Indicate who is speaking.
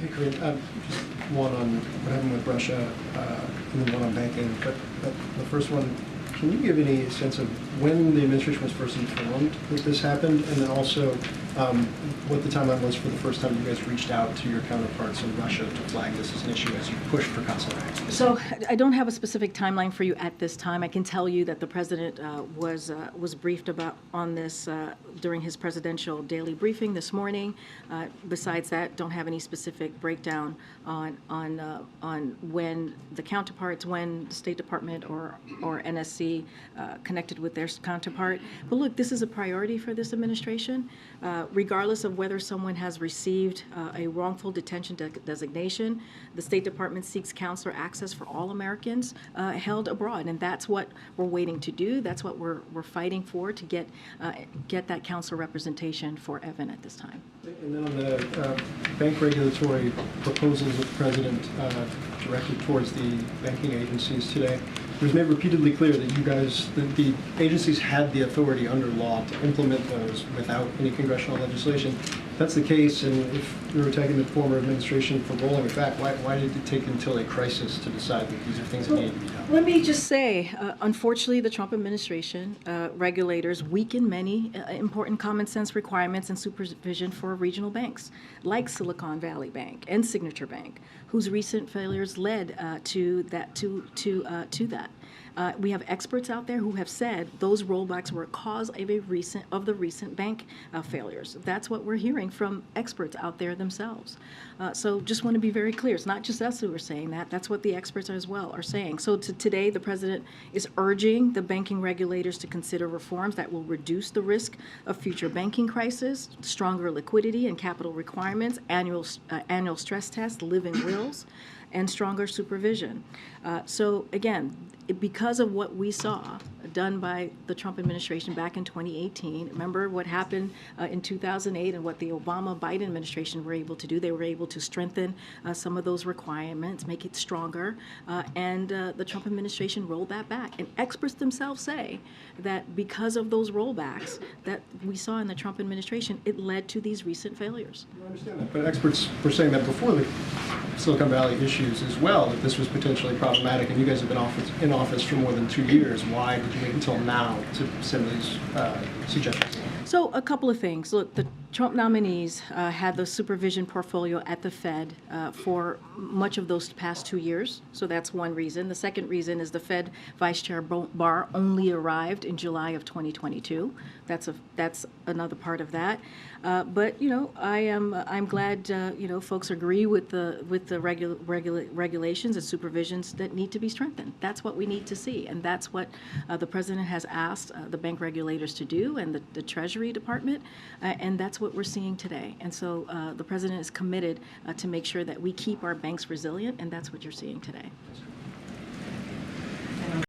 Speaker 1: Hey, Karine, just one on what happened with Russia, and then one on banking. But the first one, can you give any sense of when the administration was first informed that this happened, and then also what the timeline was for the first time you guys reached out to your counterparts in Russia to flag this as an issue as you pushed for consular access?
Speaker 2: So I don't have a specific timeline for you at this time. I can tell you that the president was briefed on this during his presidential daily briefing this morning. Besides that, don't have any specific breakdown on when the counterparts, when the State Department or NSC connected with their counterpart. But look, this is a priority for this administration. Regardless of whether someone has received a wrongful detention designation, the State Department seeks consular access for all Americans held abroad, and that's what we're waiting to do. That's what we're fighting for, to get that consular representation for Evan at this time.
Speaker 1: And then on the bank regulatory proposals that the president directed towards the banking agencies today, it was made repeatedly clear that that the agencies had the authority under law to implement those without any congressional legislation. If that's the case, and if we were attacking the former administration for rolling it back, why did it take until a crisis to decide that these are things that need to be done?
Speaker 2: Let me just say, unfortunately, the Trump administration regulators weaken many important common sense requirements and supervision for regional banks, like Silicon Valley Bank and Signature Bank, whose recent failures led to that. We have experts out there who have said those rollbacks were a cause of the recent bank failures. That's what we're hearing from experts out there themselves. So just want to be very clear. It's not just us who are saying that. That's what the experts as well are saying. So today, the president is urging the banking regulators to consider reforms that will reduce the risk of future banking crises, stronger liquidity and capital requirements, annual stress tests, living wills, and stronger supervision. So again, because of what we saw done by the Trump administration back in 2018, remember what happened in 2008 and what the Obama-Biden administration were able to do. They were able to strengthen some of those requirements, make it stronger, and the Trump administration rolled that back. And experts themselves say that because of those rollbacks that we saw in the Trump administration, it led to these recent failures.
Speaker 1: I understand that, but experts were saying that before the Silicon Valley issues as well, that this was potentially problematic, and you guys have been in office for more than 2 years. Why did you wait until now to send these suggestions?
Speaker 2: So a couple of things. Look, the Trump nominees had the supervision portfolio at the Fed for much of those past 2 years. So that's one reason. The second reason is the Fed Vice Chair Barr only arrived in July of 2022. That's another part of that. But I'm glad folks agree with the regulations and supervisions that need to be strengthened. That's what we need to see, and that's what the president has asked the bank regulators to do, and the Treasury Department, and that's what we're seeing today. And so the president is committed to make sure that we keep our banks resilient, and that's what you're seeing today.